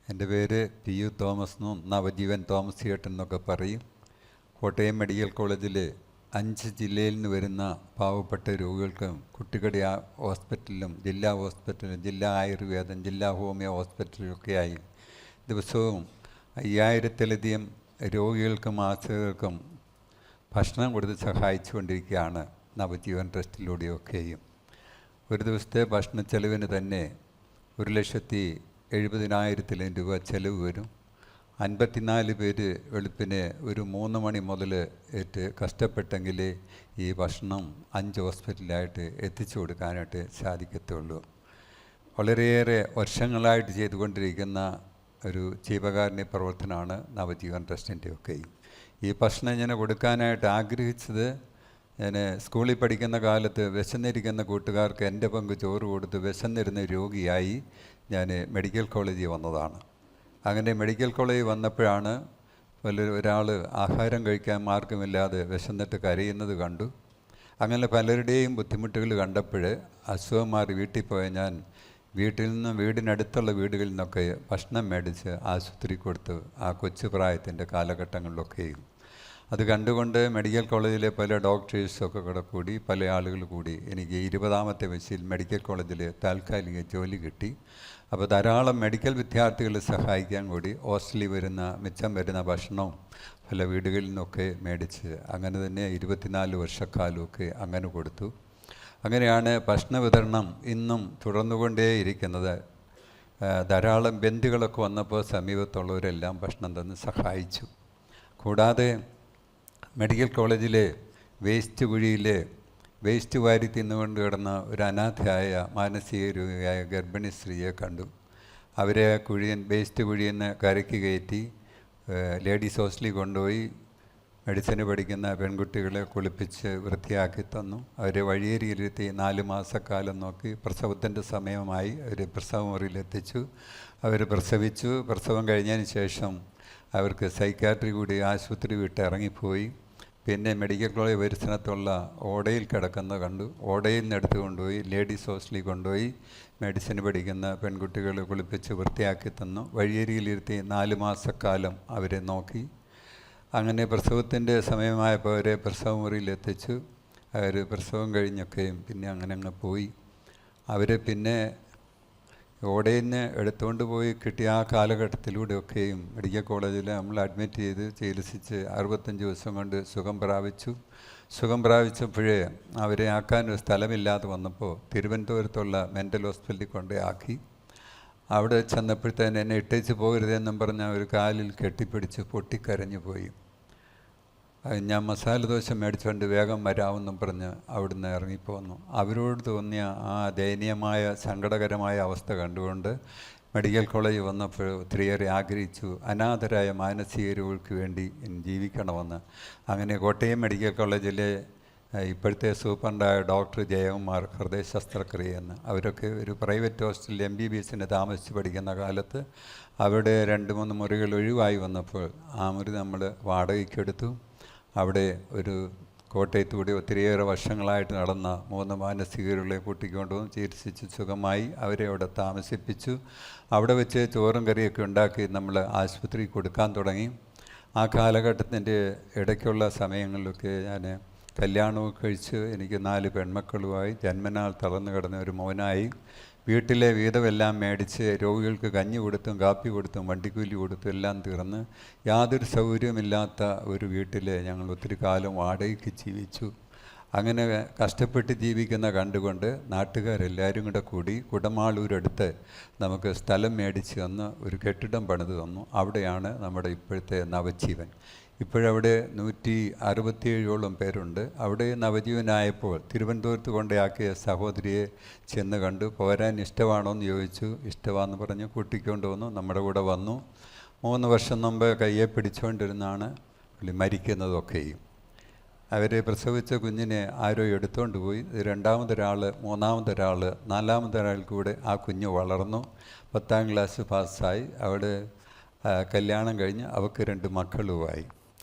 എൻ്റെ പേര് P U Thomas എന്നും നവജീവൻ തോമസ് ചേട്ടൻ എന്നൊക്കെ പറയും. കോട്ടയം മെഡിക്കൽ കോളേജിൽ 5 ജില്ലയിൽ നിന്ന് വരുന്ന പാവപ്പെട്ട രോഗികൾക്കും കുട്ടികളുടെ ഹോസ്പിറ്റലിലും ജില്ലാ ഹോസ്പിറ്റലും ജില്ലാ ആയുർവേദം ജില്ലാ ഹോമിയോ ഹോസ്പിറ്റലിലൊക്കെയായി ദിവസവും 5000-ലധികം രോഗികൾക്കും ആശ്രിതർക്കും ഭക്ഷണം കൊടുത്ത് സഹായിച്ചുകൊണ്ടിരിക്കുകയാണ് നവജീവൻ ട്രസ്റ്റിലൂടെയൊക്കെയും. ഒരു ദിവസത്തെ ഭക്ഷണ ചെലവിന് തന്നെ 1,70,70,000 രൂപ ചെലവ് വരും. 54 പേര് വെളുപ്പിന് ഒരു 3 മണി മുതൽ കഷ്ടപ്പെട്ടെങ്കിലേ ഈ ഭക്ഷണം 5 ഹോസ്പിറ്റലായിട്ട് എത്തിച്ചു കൊടുക്കാനായിട്ട് സാധിക്കത്തുള്ളൂ. വളരെയേറെ വർഷങ്ങളായിട്ട് ചെയ്തുകൊണ്ടിരിക്കുന്ന ഒരു ജീവകാരുണ്യ പ്രവർത്തനമാണ് നവജീവൻ ട്രസ്റ്റിൻ്റെയൊക്കെ. ഈ ഭക്ഷണം ഞാൻ കൊടുക്കാനായിട്ട് ആഗ്രഹിച്ചത്, ഞാൻ സ്കൂളിൽ പഠിക്കുന്ന കാലത്ത് വിശന്നിരിക്കുന്ന കൂട്ടുകാർക്ക് എൻ്റെ പങ്ക് ചോറ് കൊടുത്ത് വിശന്നിരുന്ന രോഗിയായി ഞാൻ മെഡിക്കൽ കോളേജിൽ വന്നതാണ്. അങ്ങനെ മെഡിക്കൽ കോളേജിൽ വന്നപ്പോഴാണ് ഒരാൾ ആഹാരം കഴിക്കാൻ മാർഗമില്ലാതെ വിശന്നിട്ട് കരയുന്നത് കണ്ടു. അങ്ങനെ പലരുടെയും ബുദ്ധിമുട്ടുകൾ കണ്ടപ്പോൾ അസുഖം മാറി വീട്ടിൽ പോയ ഞാൻ വീട്ടിൽ നിന്നും വീടിനടുത്തുള്ള വീടുകളിൽ നിന്നൊക്കെ ഭക്ഷണം മേടിച്ച് ആശുപത്രി കൊടുത്ത് ആ കൊച്ചു പ്രായത്തിൻ്റെ കാലഘട്ടങ്ങളിലൊക്കെയും അത് കണ്ടുകൊണ്ട് മെഡിക്കൽ കോളേജിലെ പല ഡോക്ടേഴ്സൊക്കെ കൂടെ കൂടി പല ആളുകൾ കൂടി എനിക്ക് 20ാമത്തെ വയസ്സിൽ മെഡിക്കൽ കോളേജിൽ താൽക്കാലിക ജോലി കിട്ടി. അപ്പോൾ ധാരാളം മെഡിക്കൽ വിദ്യാർത്ഥികളെ സഹായിക്കാൻ കൂടി ഹോസ്റ്റലിൽ മിച്ചം വരുന്ന ഭക്ഷണവും പല വീടുകളിൽ നിന്നൊക്കെ മേടിച്ച് അങ്ങനെ തന്നെ 24 വർഷക്കാലമൊക്കെ അങ്ങനെ കൊടുത്തു. അങ്ങനെയാണ് ഭക്ഷണ വിതരണം ഇന്നും തുടർന്നുകൊണ്ടേയിരിക്കുന്നത്. ധാരാളം ബന്ധുക്കളൊക്കെ വന്നപ്പോൾ സമീപത്തുള്ളവരെല്ലാം ഭക്ഷണം തന്ന് സഹായിച്ചു. കൂടാതെ മെഡിക്കൽ കോളേജിലെ വേസ്റ്റ് കുഴിയിൽ വേസ്റ്റ് വാരി തിന്നുകൊണ്ട് കിടന്ന ഒരു അനാഥയായ മാനസിക രോഗിയായ ഗർഭിണി സ്ത്രീയെ കണ്ടു. അവരെ വേസ്റ്റ് കുഴിയിൽ നിന്ന് കരയ്ക്ക് കയറ്റി ലേഡീസ് ഹോസ്റ്റലിൽ കൊണ്ടുപോയി മെഡിസിന് പഠിക്കുന്ന പെൺകുട്ടികളെ കുളിപ്പിച്ച് വൃത്തിയാക്കി തന്നു. അവരെ വഴിയേരിയിലെത്തി 4 മാസക്കാലം നോക്കി പ്രസവത്തിൻ്റെ സമയമായി അവർ പ്രസവ മുറിയിലെത്തിച്ചു. അവർ പ്രസവിച്ചു. പ്രസവം കഴിഞ്ഞതിന് ശേഷം അവർക്ക് സൈക്കാട്രി കൂടി ആശുപത്രി വിട്ട് ഇറങ്ങിപ്പോയി. പിന്നെ മെഡിക്കൽ കോളേജ് പരിസരത്തുള്ള ഓടയിൽ കിടക്കുന്നത് കണ്ടു. ഓടയിൽ നിന്ന് എടുത്തു കൊണ്ടുപോയി ലേഡീസ് ഹോസ്റ്റലിൽ കൊണ്ടുപോയി മെഡിസിന് പഠിക്കുന്ന പെൺകുട്ടികളെ കുളിപ്പിച്ച് വൃത്തിയാക്കി തന്നു. വഴിയേരിയിലിരുത്തി 4 മാസക്കാലം അവരെ നോക്കി. അങ്ങനെ പ്രസവത്തിൻ്റെ സമയമായപ്പോൾ അവരെ പ്രസവ മുറിയിലെത്തിച്ചു. അവർ പ്രസവം കഴിഞ്ഞൊക്കെയും പിന്നെ അങ്ങനെ പോയി. അവരെ പിന്നെ ഓടയിൽ നിന്ന് എടുത്തുകൊണ്ട് പോയി കിട്ടിയ ആ കാലഘട്ടത്തിലൂടെയൊക്കെയും മെഡിക്കൽ കോളേജിൽ നമ്മൾ അഡ്മിറ്റ് ചെയ്ത് ചികിത്സിച്ച് 65 ദിവസം കൊണ്ട് സുഖം പ്രാപിച്ചു. സുഖം പ്രാപിച്ചപ്പോഴേ അവരെ ആക്കാനൊരു സ്ഥലമില്ലാതെ വന്നപ്പോൾ തിരുവനന്തപുരത്തുള്ള മെൻ്റൽ ഹോസ്പിറ്റലിൽ കൊണ്ടേ ആക്കി. അവിടെ ചെന്നപ്പോഴത്തേന് എന്നെ ഇട്ടേച്ച് പോകരുതെന്നും പറഞ്ഞ് ഒരു കാലിൽ കെട്ടിപ്പിടിച്ച് പൊട്ടിക്കരഞ്ഞു പോയി. ഞാൻ മസാല ദോശ മേടിച്ചുകൊണ്ട് വേഗം വരാമെന്നും പറഞ്ഞ് അവിടുന്ന് ഇറങ്ങിപ്പോന്നു. അവരോട് തോന്നിയ ആ ദയനീയമായ സങ്കടകരമായ അവസ്ഥ കണ്ടുകൊണ്ട് മെഡിക്കൽ കോളേജ് വന്നപ്പോൾ ഒത്തിരിയേറെ ആഗ്രഹിച്ചു അനാഥരായ മാനസിക രോഗികൾക്ക് വേണ്ടി ജീവിക്കണമെന്ന്. അങ്ങനെ കോട്ടയം മെഡിക്കൽ കോളേജിലെ ഇപ്പോഴത്തെ സൂപ്രണ്ടായ ഡോക്ടർ ജയകുമാർ ഹൃദയ ശസ്ത്രക്രിയയെന്ന് അവരൊക്കെ ഒരു പ്രൈവറ്റ് ഹോസ്റ്റലിൽ MBBSന് താമസിച്ച് പഠിക്കുന്ന കാലത്ത് അവിടെ 2-3 മുറികൾ ഒഴിവായി വന്നപ്പോൾ ആ മുറി നമ്മൾ വാടകയ്ക്കെടുത്തു. അവിടെ ഒരു കോട്ടയത്തൂടെ ഒത്തിരിയേറെ വർഷങ്ങളായിട്ട് നടന്ന 3 മാനസികരുടെ കൂട്ടിക്കൊണ്ടുവന്ന് ചികിത്സിച്ച് സുഖമായി അവരെ അവിടെ താമസിപ്പിച്ചു. അവിടെ വെച്ച് ചോറും കറിയൊക്കെ ഉണ്ടാക്കി നമ്മൾ ആശുപത്രി കൊടുക്കാൻ തുടങ്ങി. ആ കാലഘട്ടത്തിൻ്റെ ഇടയ്ക്കുള്ള സമയങ്ങളിലൊക്കെ ഞാൻ കല്യാണമൊക്കെ കഴിച്ച് എനിക്ക് 4 പെൺമക്കളുമായി ജന്മനാൽ തളർന്നു കിടന്ന ഒരു മോനായി. വീട്ടിലെ വീതമെല്ലാം മേടിച്ച് രോഗികൾക്ക് കഞ്ഞി കൊടുത്തും കാപ്പി കൊടുത്തും വണ്ടിക്കൂലി കൊടുത്തും എല്ലാം തീർന്ന് യാതൊരു സൗകര്യമില്ലാത്ത ഒരു വീട്ടിൽ ഞങ്ങൾ ഒത്തിരി കാലം വാടകയ്ക്ക് ജീവിച്ചു. അങ്ങനെ കഷ്ടപ്പെട്ട് ജീവിക്കുന്ന കണ്ടുകൊണ്ട് നാട്ടുകാരെല്ലാവരും കൂടി കുടമാളൂരടുത്ത് നമുക്ക് സ്ഥലം മേടിച്ച് തന്ന് ഒരു കെട്ടിടം പണിത് തന്നു. അവിടെയാണ് നമ്മുടെ ഇപ്പോഴത്തെ നവജീവൻ. ഇപ്പോഴവിടെ 167ഓളം പേരുണ്ട്. അവിടെ നവജീവനായപ്പോൾ തിരുവനന്തപുരത്ത് കൊണ്ടയാക്കിയ സഹോദരിയെ ചെന്ന് കണ്ടു. പോരാൻ ഇഷ്ടമാണോ എന്ന് ചോദിച്ചു. ഇഷ്ടമാണെന്ന് പറഞ്ഞ് കൂട്ടിക്കൊണ്ട് വന്നു. നമ്മുടെ കൂടെ വന്നു. 3 വർഷം മുമ്പ് കയ്യെ പിടിച്ചുകൊണ്ടിരുന്നാണ് പുള്ളി മരിക്കുന്നതൊക്കെയും. അവർ പ്രസവിച്ച കുഞ്ഞിനെ ആരോ എടുത്തുകൊണ്ട് പോയി. 2ാമതൊരാൾ, 3ാമതൊരാൾ, 4ാമതൊരാൾ കൂടെ ആ കുഞ്ഞ് വളർന്നു. 10ാം ക്ലാസ് പാസ്സായി. അവിടെ കല്യാണം കഴിഞ്ഞ് അവർക്ക് 2 മക്കളുമായി.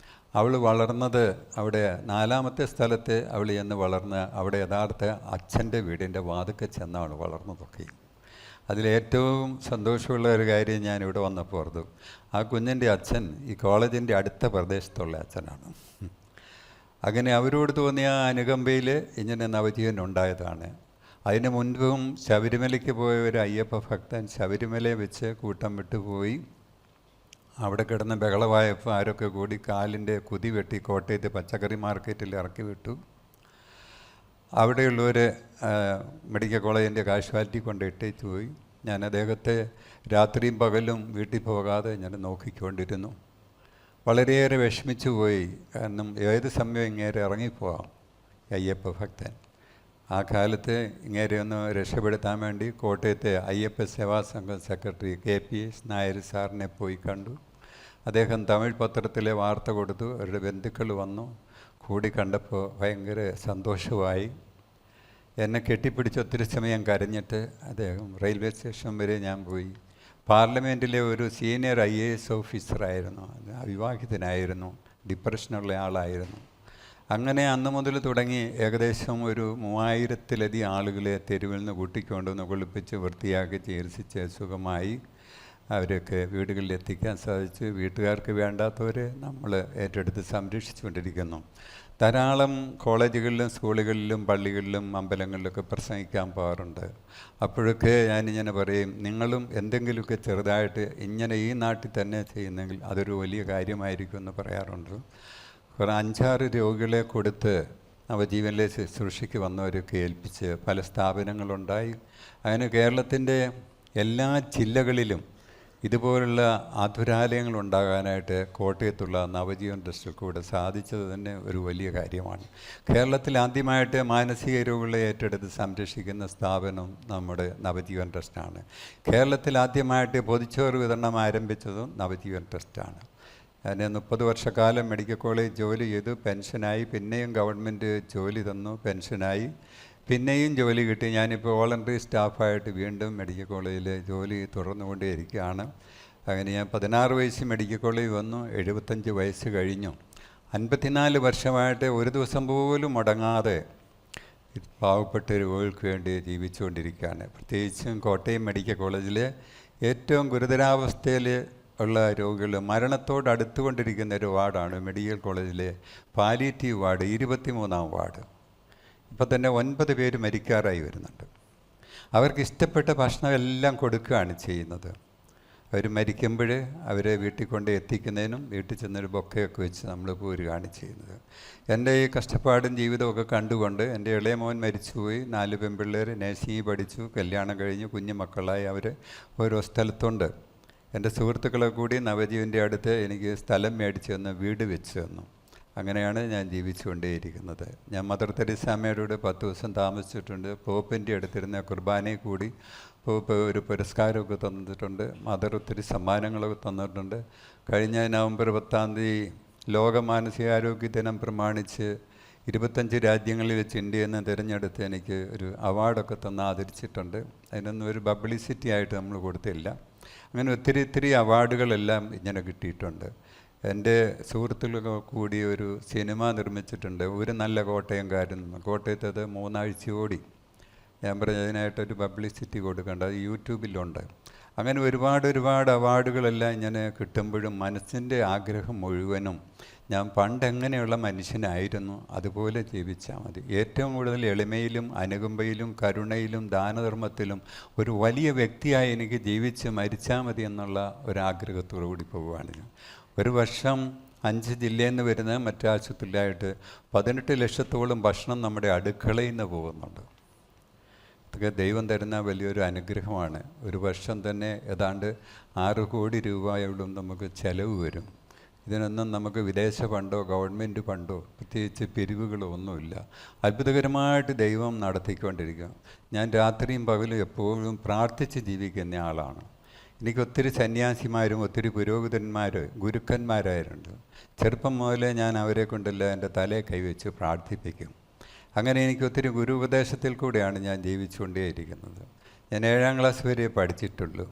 അവൾ വളർന്നത് അവിടെ 4ാമത്തെ സ്ഥലത്ത് അവൾ ചെന്ന് വളർന്ന് അവിടെ യഥാർത്ഥ അച്ഛൻ്റെ വീടിൻ്റെ വാതുക്കെ ചെന്നാണ് വളർന്നതൊക്കെ. അതിലേറ്റവും സന്തോഷമുള്ള ഒരു കാര്യം ഞാനിവിടെ വന്നപ്പോൾ ഓർത്തു, ആ കുഞ്ഞിൻ്റെ അച്ഛൻ ഈ കോളേജിൻ്റെ അടുത്ത പ്രദേശത്തുള്ള അച്ഛനാണ്. അങ്ങനെ അവരോട് തോന്നിയ ആ അനുകമ്പയിൽ ഇങ്ങനെ നവജീവൻ ഉണ്ടായതാണ്. അതിന് മുൻപും ശബരിമലയ്ക്ക് പോയ ഒരു അയ്യപ്പ ഭക്തൻ ശബരിമലയെ വെച്ച് കൂട്ടം വിട്ടുപോയി. അവിടെ കിടന്ന് ബഹളമായപ്പോൾ ആരൊക്കെ കൂടി കാലിൻ്റെ കുതി വെട്ടി കോട്ടയത്ത് പച്ചക്കറി മാർക്കറ്റിൽ ഇറക്കി വിട്ടു. അവിടെയുള്ളവർ മെഡിക്കൽ കോളേജിൻ്റെ കാഷ്വാലിറ്റി കൊണ്ട് ഇട്ടേച്ച് പോയി. ഞാൻ അദ്ദേഹത്തെ രാത്രിയും പകലും വീട്ടിൽ പോകാതെ ഞാൻ നോക്കിക്കൊണ്ടിരുന്നു. വളരെയേറെ വിഷമിച്ചു പോയി. കാരണം ഏത് സമയം ഇങ്ങേരെ ഇറങ്ങിപ്പോവാം അയ്യപ്പ ഭക്തൻ. ആ കാലത്ത് ഇങ്ങേരെ ഒന്ന് രക്ഷപ്പെടുത്താൻ വേണ്ടി കോട്ടയത്തെ അയ്യപ്പ സേവാ സംഘം സെക്രട്ടറി KPS നായർ സാറിനെ പോയി കണ്ടു. അദ്ദേഹം തമിഴ് പത്രത്തിലെ വാർത്ത കൊടുത്തു. അവരുടെ ബന്ധുക്കൾ വന്നു. കൂടി കണ്ടപ്പോൾ ഭയങ്കര സന്തോഷമായി. എന്നെ കെട്ടിപ്പിടിച്ച് ഒത്തിരി സമയം കരഞ്ഞിട്ട് അദ്ദേഹം റെയിൽവേ സ്റ്റേഷൻ വരെ ഞാൻ പോയി. പാർലമെൻറ്റിലെ ഒരു സീനിയർ IAS ഓഫീസറായിരുന്നു, അവിവാഹിതനായിരുന്നു, ഡിപ്രഷനുള്ള ആളായിരുന്നു. അങ്ങനെ അന്ന് മുതൽ തുടങ്ങി ഏകദേശം ഒരു 3000-ലധികം ആളുകളെ തെരുവിൽ നിന്ന് കൂട്ടിക്കൊണ്ടുവന്ന് കുളിപ്പിച്ച് വൃത്തിയാക്കി ചികിത്സിച്ച് സുഖമായി അവരൊക്കെ വീടുകളിൽ എത്തിക്കാൻ സാധിച്ചു. വീട്ടുകാർക്ക് വേണ്ടാത്തവരെ നമ്മൾ ഏറ്റെടുത്ത് സംരക്ഷിച്ചുകൊണ്ടിരിക്കുന്നു. ധാരാളം കോളേജുകളിലും സ്കൂളുകളിലും പള്ളികളിലും അമ്പലങ്ങളിലൊക്കെ പ്രസംഗിക്കാൻ പോകാറുണ്ട്. അപ്പോഴൊക്കെ ഞാനിങ്ങനെ പറയും, നിങ്ങളും എന്തെങ്കിലുമൊക്കെ ചെറുതായിട്ട് ഇങ്ങനെ ഈ നാട്ടിൽ തന്നെ ചെയ്യുന്നെങ്കിൽ അതൊരു വലിയ കാര്യമായിരിക്കും എന്ന് പറയാറുണ്ട്. കുറേ 5-6 രോഗികളെ കൊടുത്ത് നവജീവനിലെ ശുശ്രൂഷയ്ക്ക് വന്നവരൊക്കെ ഏൽപ്പിച്ച് പല സ്ഥാപനങ്ങളുണ്ടായി. അങ്ങനെ കേരളത്തിൻ്റെ എല്ലാ ജില്ലകളിലും ഇതുപോലുള്ള ആതുരാലയങ്ങൾ ഉണ്ടാകാനായിട്ട് കോട്ടയത്തുള്ള നവജീവൻ ട്രസ്റ്റിൽ കൂടെ സാധിച്ചത് തന്നെ ഒരു വലിയ കാര്യമാണ്. കേരളത്തിൽ ആദ്യമായിട്ട് മാനസിക രോഗികളെ ഏറ്റെടുത്ത് സംരക്ഷിക്കുന്ന സ്ഥാപനം നമ്മുടെ നവജീവൻ ട്രസ്റ്റാണ്. കേരളത്തിൽ ആദ്യമായിട്ട് പൊതിച്ചോറ് വിതരണം ആരംഭിച്ചതും നവജീവൻ ട്രസ്റ്റാണ്. ഞാൻ 30 വർഷക്കാലം മെഡിക്കൽ കോളേജ് ജോലി ചെയ്തു, പെൻഷനായി. പിന്നെയും ഗവൺമെൻറ് ജോലി തന്നു, പെൻഷനായി. പിന്നെയും ജോലി കിട്ടി. ഞാനിപ്പോൾ വോളണ്ടറി സ്റ്റാഫായിട്ട് വീണ്ടും മെഡിക്കൽ കോളേജിൽ ജോലി തുടർന്നുകൊണ്ടേയിരിക്കുകയാണ്. അങ്ങനെ ഞാൻ 16 വയസ്സ് മെഡിക്കൽ കോളേജ് വന്നു, 75 വയസ്സ് കഴിഞ്ഞു. 54 വർഷമായിട്ട് ഒരു ദിവസം പോലും മുടങ്ങാതെ പാവപ്പെട്ട രോഗികൾക്ക് വേണ്ടി ജീവിച്ചുകൊണ്ടിരിക്കുകയാണ്. പ്രത്യേകിച്ചും കോട്ടയം മെഡിക്കൽ കോളേജിലെ ഏറ്റവും ഗുരുതരാവസ്ഥയിൽ ഉള്ള രോഗികൾ, മരണത്തോട് അടുത്തുകൊണ്ടിരിക്കുന്ന ഒരു വാർഡാണ് മെഡിക്കൽ കോളേജിലെ പാലിയേറ്റീവ് വാർഡ്, 23-ാം വാർഡ്. ഇപ്പോൾ തന്നെ 9 പേര് മരിക്കാറായി വരുന്നുണ്ട്. അവർക്ക് ഇഷ്ടപ്പെട്ട ഭക്ഷണം എല്ലാം കൊടുക്കുകയാണ് ചെയ്യുന്നത്. അവർ മരിക്കുമ്പോൾ അവരെ വീട്ടിൽ കൊണ്ട് എത്തിക്കുന്നതിനും വീട്ടിൽ ചെന്നൊരു ബൊക്കയൊക്കെ വെച്ച് നമ്മൾ പോരുകയാണ് ചെയ്യുന്നത്. എൻ്റെ ഈ കഷ്ടപ്പാടും ജീവിതമൊക്കെ കണ്ടുകൊണ്ട് എൻ്റെ ഇളയ മോൻ മരിച്ചുപോയി. 4 പെൺപിള്ളേർ നേഴ്സിംഗ് പഠിച്ചു, കല്യാണം കഴിഞ്ഞു, കുഞ്ഞു മക്കളായി അവർ ഓരോ സ്ഥലത്തുണ്ട്. എൻ്റെ സുഹൃത്തുക്കളെ കൂടി നവജീവൻ്റെ അടുത്ത് എനിക്ക് സ്ഥലം മേടിച്ച് തന്ന് വീട് വെച്ച് തന്നു. അങ്ങനെയാണ് ഞാൻ ജീവിച്ചുകൊണ്ടേയിരിക്കുന്നത്. ഞാൻ മദർ തെരേസ അമ്മയുടെ കൂടെ 10 ദിവസം താമസിച്ചിട്ടുണ്ട്. പോപ്പിൻ്റെ അടുത്തിരുന്ന കുർബാനയിൽ കൂടി പോപ്പ് ഒരു പുരസ്കാരമൊക്കെ തന്നിട്ടുണ്ട്. മദർ ഒത്തിരി സമ്മാനങ്ങളൊക്കെ തന്നിട്ടുണ്ട്. കഴിഞ്ഞ നവംബർ 10-ാം തീയതി ലോക മാനസികാരോഗ്യ ദിനം പ്രമാണിച്ച് 25 രാജ്യങ്ങളിൽ വെച്ച് ഇന്ത്യയിൽ നിന്ന് തിരഞ്ഞെടുത്ത് എനിക്ക് ഒരു അവാർഡൊക്കെ തന്ന് ആദരിച്ചിട്ടുണ്ട്. അതിനൊന്നും ഒരു പബ്ലിസിറ്റി ആയിട്ട് നമ്മൾ കൊടുത്തില്ല. അങ്ങനെ ഒത്തിരി അവാർഡുകളെല്ലാം ഇങ്ങനെ കിട്ടിയിട്ടുണ്ട്. എൻ്റെ സുഹൃത്തുക്കൾ കൂടി ഒരു സിനിമ നിർമ്മിച്ചിട്ടുണ്ട്, ഒരു നല്ല കോട്ടയംകാരൻ. കോട്ടയത്തത് 3 ആഴ്ച ഓടി. ഞാൻ പറഞ്ഞതിനായിട്ടൊരു പബ്ലിസിറ്റി കൊടുക്കേണ്ട, അത് യൂട്യൂബിലുണ്ട്. അങ്ങനെ ഒരുപാട് അവാർഡുകളെല്ലാം ഇങ്ങനെ കിട്ടുമ്പോഴും മനസ്സിൻ്റെ ആഗ്രഹം മുഴുവനും ഞാൻ പണ്ടെങ്ങനെയുള്ള മനുഷ്യനായിരുന്നു അതുപോലെ ജീവിച്ചാൽ മതി. ഏറ്റവും കൂടുതൽ എളിമയിലും അനുകമ്പയിലും കരുണയിലും ദാനധർമ്മത്തിലും ഒരു വലിയ വ്യക്തിയായി എനിക്ക് ജീവിച്ച് മരിച്ചാൽ മതി എന്നുള്ള ഒരാഗ്രഹത്തോടു കൂടി പോവുകയാണ് ഞാൻ. ഒരു വർഷം 5 ജില്ലയിൽ നിന്ന് വരുന്ന മറ്റാശുപത്രിയിലായിട്ട് 18 ലക്ഷത്തോളം ഭക്ഷണം നമ്മുടെ അടുക്കളയിൽ നിന്ന് പോകുന്നുണ്ട്. ഇതൊക്കെ ദൈവം തരുന്ന വലിയൊരു അനുഗ്രഹമാണ്. ഒരു വർഷം തന്നെ ഏതാണ്ട് 6 കോടി രൂപയോളം നമുക്ക് ചിലവ് വരും. ഇതിനൊന്നും നമുക്ക് വിദേശ ഫണ്ടോ ഗവൺമെൻറ് ഫണ്ടോ പ്രത്യേകിച്ച് പിരിവുകളോ ഒന്നുമില്ല. അത്ഭുതകരമായിട്ട് ദൈവം നടത്തിക്കൊണ്ടിരിക്കുക. ഞാൻ രാത്രിയും പകലും എപ്പോഴും പ്രാർത്ഥിച്ച് ജീവിക്കുന്ന ആളാണ്. എനിക്ക് ഒത്തിരി സന്യാസിമാരും ഒത്തിരി പുരോഹിതന്മാർ ഗുരുക്കന്മാരായിട്ടുണ്ട്. ചെറുപ്പം മുതലേ ഞാൻ അവരെ കൊണ്ടല്ല എൻ്റെ തലയെ കൈവച്ച് പ്രാർത്ഥിപ്പിക്കും. അങ്ങനെ എനിക്ക് ഒത്തിരി ഗുരു ഉപദേശത്തിൽ കൂടെയാണ് ഞാൻ ജീവിച്ചുകൊണ്ടേയിരിക്കുന്നത്. ഞാൻ 7-ാം ക്ലാസ് വരെ പഠിച്ചിട്ടുള്ളൂ.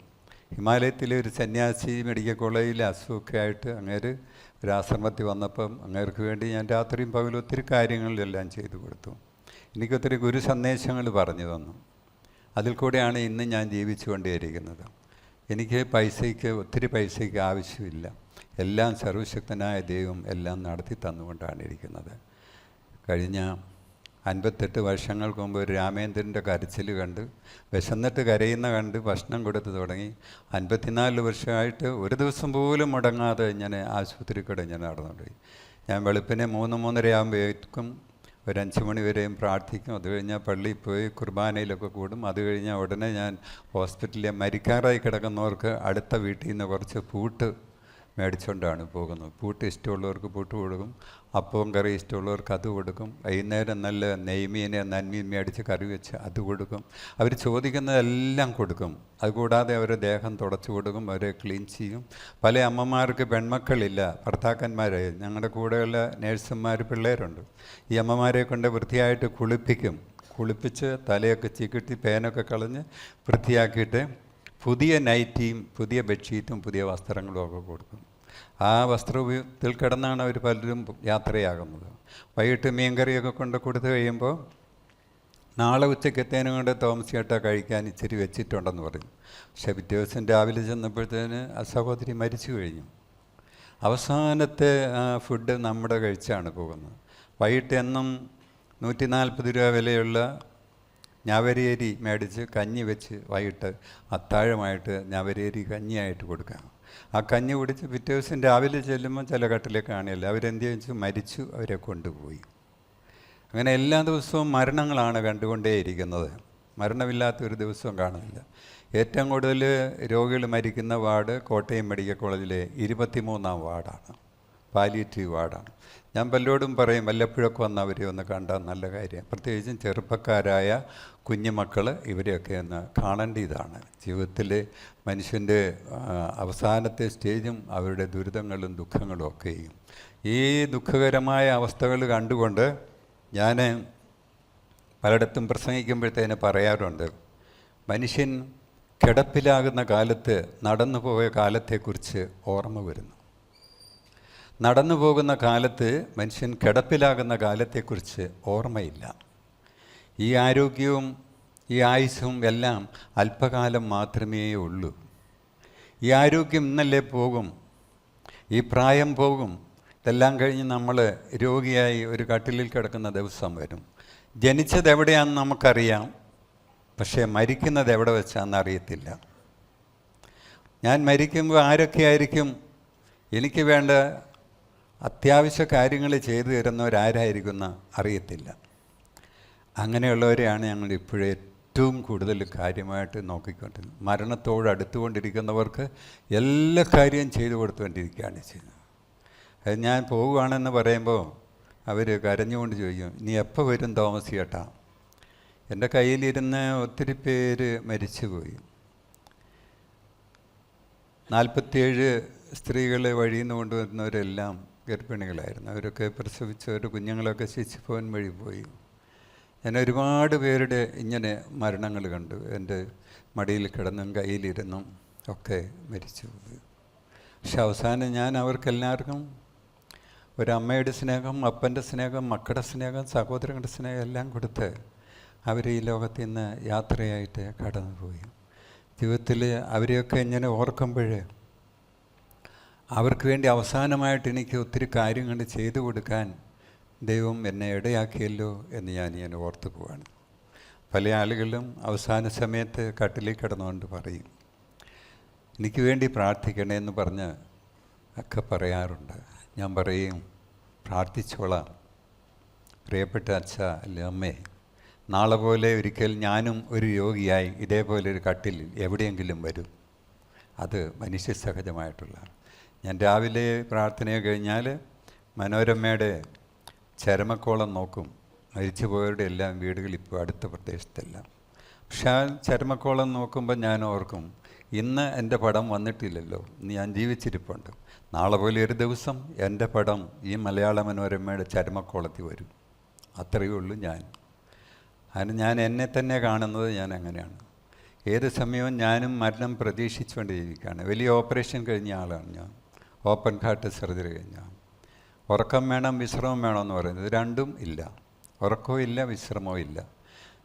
ഹിമാലയത്തിലെ ഒരു സന്യാസി മെഡിക്കൽ കോളേജിലെ അസുഖമൊക്കെ ആയിട്ട് അങ്ങേര് ഒരു ആശ്രമത്തിൽ വന്നപ്പം അങ്ങേർക്ക് വേണ്ടി ഞാൻ രാത്രിയും പകലും ഒത്തിരി കാര്യങ്ങളിലെല്ലാം ചെയ്തു കൊടുത്തു. എനിക്കൊത്തിരി ഗുരു സന്ദേശങ്ങൾ പറഞ്ഞു തന്നു. അതിൽ കൂടെയാണ് ഇന്ന് ഞാൻ ജീവിച്ചുകൊണ്ടേയിരിക്കുന്നത്. എനിക്ക് ഒത്തിരി പൈസയ്ക്ക് ആവശ്യമില്ല. എല്ലാം സർവശക്തനായ ദൈവം എല്ലാം നടത്തി തന്നുകൊണ്ടാണ് ഇരിക്കുന്നത്. കഴിഞ്ഞ 58 വർഷങ്ങൾക്ക് മുമ്പ് ഒരു രാമേന്ദ്രൻ്റെ കരച്ചിൽ കണ്ട്, വിശന്നിട്ട് കരയുന്ന കണ്ട് ഭക്ഷണം കൊടുത്ത് തുടങ്ങി. 54 വർഷമായിട്ട് ഒരു ദിവസം പോലും മുടങ്ങാതെ ഞാൻ ആശുപത്രി കൂടെ ഞാൻ നടന്നുകൊണ്ടുപോയി. ഞാൻ വെളുപ്പിനെ 3-3:30 ആകുമ്പോഴേക്കും ഒരു 5 മണി വരെയും പ്രാർത്ഥിക്കും. അത് കഴിഞ്ഞാൽ പള്ളിയിൽ പോയി കുർബാനയിലൊക്കെ കൂടും. അത് കഴിഞ്ഞാൽ ഉടനെ ഞാൻ ഹോസ്പിറ്റലിൽ മരിക്കാറായി കിടക്കുന്നവർക്ക് അടുത്ത വീട്ടിൽ നിന്ന് കുറച്ച് പൂട്ട് മേടിച്ചുകൊണ്ടാണ് പോകുന്നത്. പൂട്ട് ഇഷ്ടമുള്ളവർക്ക് പൂട്ട് കൊടുക്കും, അപ്പവും കറി ഇഷ്ടമുള്ളവർക്ക് അത് കൊടുക്കും. വൈകുന്നേരം നല്ല നെയ്മീനെ നന്മീൻ മേടിച്ച് കറി വെച്ച് അത് കൊടുക്കും. അവർ ചോദിക്കുന്നതെല്ലാം കൊടുക്കും. അതുകൂടാതെ അവരെ ദേഹം തുടച്ചു കൊടുക്കും, അവരെ ക്ലീൻ ചെയ്യും. പല അമ്മമാർക്ക് പെൺമക്കളില്ല, ഭർത്താക്കന്മാരെ, ഞങ്ങളുടെ കൂടെയുള്ള നേഴ്സുമാർ പിള്ളേരുണ്ട്. ഈ അമ്മമാരെ കൊണ്ട് വൃത്തിയായിട്ട് കുളിപ്പിച്ച് തലയൊക്കെ ചീക്കിട്ടി പേനൊക്കെ കളഞ്ഞ് വൃത്തിയാക്കിയിട്ട് പുതിയ നൈറ്റിയും പുതിയ ബെഡ്ഷീറ്റും പുതിയ വസ്ത്രങ്ങളും ഒക്കെ കൊടുക്കും. ആ വസ്ത്രത്തിൽ കിടന്നാണ് അവർ പലരും യാത്രയാകുന്നത്. വൈകിട്ട് മീൻകറിയൊക്കെ കൊണ്ട് കൊടുത്തു കഴിയുമ്പോൾ നാളെ ഉച്ചക്കത്തേനും കൊണ്ട് തോമസിയേട്ടാ കഴിക്കാൻ ഇച്ചിരി വെച്ചിട്ടുണ്ടെന്ന് പറയും. പക്ഷേ പിറ്റേ ദിവസം രാവിലെ ചെന്നപ്പോഴത്തേന് ആ സഹോദരി മരിച്ചു കഴിഞ്ഞു. അവസാനത്തെ ഫുഡ് നമ്മുടെ കഴിച്ചാണ് പോകുന്നത്. വൈകിട്ട് എന്നും 140 രൂപ വിലയുള്ള ഞവരേരി മേടിച്ച് കഞ്ഞി വെച്ച് വൈകിട്ട് അത്താഴമായിട്ട് ഞവരേരി കഞ്ഞിയായിട്ട് കൊടുക്കാം. ആ കഞ്ഞി കുടിച്ച് പിറ്റേ ദിവസം രാവിലെ ചെല്ലുമ്പോൾ ചില കട്ടിലേക്ക് കാണില്ല. അവരെന്ത് വെച്ച് മരിച്ചു, അവരെ കൊണ്ടുപോയി. അങ്ങനെ എല്ലാ ദിവസവും മരണങ്ങളാണ് കണ്ടുകൊണ്ടേയിരിക്കുന്നത്. മരണമില്ലാത്തൊരു ദിവസവും കാണുന്നില്ല. ഏറ്റവും കൂടുതൽ രോഗികൾ മരിക്കുന്ന വാർഡ് കോട്ടയം മെഡിക്കൽ കോളേജിലെ 23-ാം വാർഡാണ്, പാലിയേറ്റീവ് വാർഡാണ്. ഞാൻ പലരോടും പറയും, വല്ലപ്പോഴൊക്കെ വന്ന് അവരെ ഒന്ന് കണ്ടാൽ നല്ല കാര്യം. പ്രത്യേകിച്ചും ചെറുപ്പക്കാരായ കുഞ്ഞുമക്കൾ ഇവരെയൊക്കെ ഒന്ന് കാണേണ്ടതാണ്. ജീവിതത്തിൽ മനുഷ്യൻ്റെ അവസാനത്തെ സ്റ്റേജും അവരുടെ ദുരിതങ്ങളും ദുഃഖങ്ങളും ഒക്കെയും. ഈ ദുഃഖകരമായ അവസ്ഥകൾ കണ്ടുകൊണ്ട് ഞാൻ പലയിടത്തും പ്രസംഗിക്കുമ്പോഴത്തേന് പറയാറുണ്ട്, മനുഷ്യൻ കിടപ്പിലാകുന്ന കാലത്ത് നടന്നുപോയ കാലത്തെക്കുറിച്ച് ഓർമ്മ വരുന്നു. നടന്നു പോകുന്ന കാലത്ത് മനുഷ്യൻ കിടപ്പിലാകുന്ന കാലത്തെക്കുറിച്ച് ഓർമ്മയില്ല. ഈ ആരോഗ്യവും ഈ ആയുസ്സും എല്ലാം അല്പകാലം മാത്രമേ ഉള്ളൂ. ഈ ആരോഗ്യം ഇന്നല്ലേ പോകും, ഈ പ്രായം പോകും. ഇതെല്ലാം കഴിഞ്ഞ് നമ്മൾ രോഗിയായി ഒരു കട്ടിലിൽ കിടക്കുന്ന ദിവസം വരും. ജനിച്ചത് എവിടെയാണെന്ന് നമുക്കറിയാം, പക്ഷേ മരിക്കുന്നത് എവിടെ വെച്ചാണെന്ന് അറിയത്തില്ല. ഞാൻ മരിക്കുമ്പോൾ ആരൊക്കെയായിരിക്കും എനിക്ക് വേണ്ട അത്യാവശ്യ കാര്യങ്ങൾ ചെയ്തു തരുന്നവരാരായിരിക്കുന്ന അറിയത്തില്ല. അങ്ങനെയുള്ളവരെയാണ് ഞങ്ങൾ ഇപ്പോഴും ഏറ്റവും കൂടുതൽ കാര്യമായിട്ട് നോക്കിക്കൊണ്ടിരുന്നത്. മരണത്തോട് അടുത്തുകൊണ്ടിരിക്കുന്നവർക്ക് എല്ലാ കാര്യവും ചെയ്തു കൊടുത്തുകൊണ്ടിരിക്കുകയാണ് ചെയ്യുന്നത്. അത് ഞാൻ പോവുകയാണെന്ന് പറയുമ്പോൾ അവർ കരഞ്ഞുകൊണ്ട് ചോദിക്കും, നീ എപ്പോൾ വരും തോമസ് ചേട്ടാ? എൻ്റെ കയ്യിലിരുന്ന് ഒത്തിരി പേര് മരിച്ചുപോയി. 47 സ്ത്രീകളെ വഴിയിൽ നിന്ന് കൊണ്ടുവരുന്നവരെല്ലാം ഗർഭിണികളായിരുന്നു. അവരൊക്കെ പ്രസവിച്ചവർ കുഞ്ഞുങ്ങളൊക്കെ ശിശുഭവൻ വഴി പോയി. ഞാൻ ഒരുപാട് പേരുടെ ഇങ്ങനെ മരണങ്ങൾ കണ്ടു. എൻ്റെ മടിയിൽ കിടന്നും കയ്യിലിരുന്നും ഒക്കെ മരിച്ചു പോയി. പക്ഷെ അവസാനം ഞാൻ അവർക്കെല്ലാവർക്കും ഒരമ്മയുടെ സ്നേഹം, അപ്പൻ്റെ സ്നേഹം, മക്കളുടെ സ്നേഹം, സഹോദരങ്ങളുടെ സ്നേഹം എല്ലാം കൊടുത്ത് അവർ ഈ ലോകത്തിൽ നിന്ന് യാത്രയായിട്ട് കടന്നുപോയി. ജീവിതത്തിൽ അവരെയൊക്കെ ഇങ്ങനെ ഓർക്കുമ്പോൾ അവർക്ക് വേണ്ടി അവസാനമായിട്ട് എനിക്ക് ഒത്തിരി കാര്യങ്ങൾ ചെയ്തു കൊടുക്കാൻ ദൈവം എന്നെ ഇടയാക്കിയല്ലോ എന്ന് ഞാൻ ഓർത്തു പോവാണ്. പല ആളുകളും അവസാന സമയത്ത് കട്ടിലിൽ കിടന്നുകൊണ്ട് പറയും, എനിക്ക് വേണ്ടി പ്രാർത്ഥിക്കണേ എന്ന് പറഞ്ഞ് ഒക്കെ പറയാറുണ്ട്. ഞാൻ പറയും, പ്രാർത്ഥിച്ചോളാം പ്രിയപ്പെട്ട അച്ഛ അല്ലെ അമ്മേ, നാളെ പോലെ ഒരിക്കൽ ഞാനും ഒരു രോഗിയായി ഇതേപോലെ ഒരു കട്ടിൽ എവിടെയെങ്കിലും വരും. അത് മനുഷ്യ സഹജമായിട്ടുള്ളതാണ്. ഞാൻ രാവിലെ പ്രാർത്ഥന കഴിഞ്ഞാൽ മനോരമയുടെ ചരമക്കോളം നോക്കും. മരിച്ചുപോയവരുടെ എല്ലാം വീടുകൾ ഇപ്പോൾ അടുത്ത പ്രദേശത്തെല്ലാം. പക്ഷേ ആ ചരമക്കോളം നോക്കുമ്പോൾ ഞാൻ ഓർക്കും, ഇന്ന് എൻ്റെ പടം വന്നിട്ടില്ലല്ലോ, ഞാൻ ജീവിച്ചിരിപ്പുണ്ട്. നാളെ പോലെ ഒരു ദിവസം എൻ്റെ പടം ഈ മലയാള മനോരമയുടെ ചരമക്കോളത്തിൽ വരും. അത്രയേ ഉള്ളൂ ഞാൻ. അതിന് ഞാൻ എന്നെ തന്നെ കാണുന്നത് ഞാൻ അങ്ങനെയാണ്. ഏത് സമയവും ഞാനും മരണം പ്രതീക്ഷിച്ചുകൊണ്ടിരിക്കുകയാണ്. വലിയ ഓപ്പറേഷൻ കഴിഞ്ഞ ആളാണ് ഞാൻ. ഓപ്പൺ ഹാർട്ട് സർജറി കഴിഞ്ഞ. ഉറക്കം വേണം, വിശ്രമം വേണമെന്ന് പറയുന്നത് രണ്ടും ഇല്ല. ഉറക്കവും ഇല്ല, വിശ്രമവും ഇല്ല.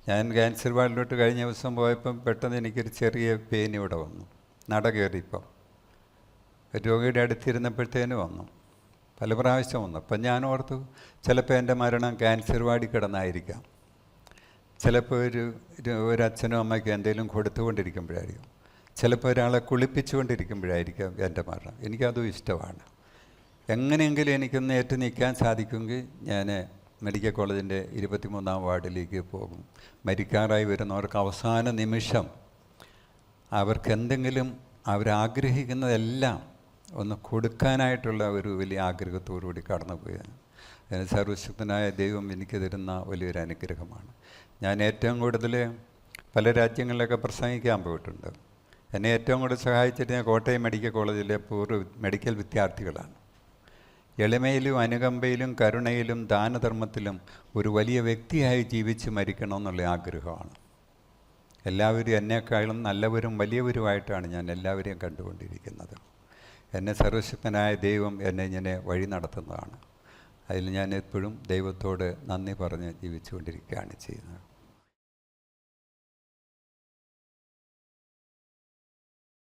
ഞാൻ ക്യാൻസർ വാർഡിലോട്ട് കഴിഞ്ഞ ദിവസം പോയപ്പം പെട്ടെന്ന് എനിക്കൊരു ചെറിയ പെയിൻ ഇവിടെ വന്നു. നട കയറിയപ്പം രോഗിയുടെ അടുത്തിരുന്നപ്പോഴത്തേന് വന്നു. പല പ്രാവശ്യം വന്നു. അപ്പം ഞാൻ ഓർത്തു ചിലപ്പോൾ എൻ്റെ മരണം ക്യാൻസർ വാർഡിൽ കിടന്നായിരിക്കാം. ചിലപ്പോൾ ഒരു അച്ഛനും അമ്മയ്ക്കും എന്തെങ്കിലും കൊടുത്തുകൊണ്ടിരിക്കുമ്പോഴായിരിക്കും. ചിലപ്പോൾ ഒരാളെ കുളിപ്പിച്ചുകൊണ്ടിരിക്കുമ്പോഴായിരിക്കും എൻ്റെ മരണം. എനിക്കതും ഇഷ്ടമാണ്. എങ്ങനെയെങ്കിലും എനിക്കൊന്ന് ഏറ്റു നിൽക്കാൻ സാധിക്കുമെങ്കിൽ ഞാൻ മെഡിക്കൽ കോളേജിൻ്റെ 23-ാം വാർഡിലേക്ക് പോകും. മരിക്കാറായി വരുന്നവർക്ക് അവസാന നിമിഷം അവർക്ക് എന്തെങ്കിലും അവരാഗ്രഹിക്കുന്നതെല്ലാം ഒന്ന് കൊടുക്കാനായിട്ടുള്ള ഒരു വലിയ ആഗ്രഹത്തോടുകൂടി കടന്നുപോയാണ്. സർവശക്തനായ ദൈവം എനിക്ക് തരുന്ന വലിയൊരു അനുഗ്രഹമാണ്. ഞാൻ ഏറ്റവും കൂടുതൽ പല രാജ്യങ്ങളിലൊക്കെ പ്രസംഗിക്കാൻ പോയിട്ടുണ്ട്. എന്നെ ഏറ്റവും കൂടുതൽ സഹായിച്ചിട്ട് ഞാൻ കോട്ടയം മെഡിക്കൽ കോളേജിലെ മെഡിക്കൽ വിദ്യാർത്ഥികളാണ്. എളിമയിലും അനുകമ്പയിലും കരുണയിലും ദാനധർമ്മത്തിലും ഒരു വലിയ വ്യക്തിയായി ജീവിച്ച് മരിക്കണമെന്നുള്ള ആഗ്രഹമാണ്. എല്ലാവരും എന്നെക്കാളും നല്ലവരും വലിയവരുമായിട്ടാണ് ഞാൻ എല്ലാവരെയും കണ്ടുകൊണ്ടിരിക്കുന്നത്. എന്നെ സർവശക്തനായ ദൈവം എന്നെ ഇങ്ങനെ വഴി നടത്തുന്നതാണ്. അതിൽ ഞാൻ എപ്പോഴും ദൈവത്തോട് നന്ദി പറഞ്ഞ് ജീവിച്ചുകൊണ്ടിരിക്കുകയാണ് ചെയ്യുന്നത്.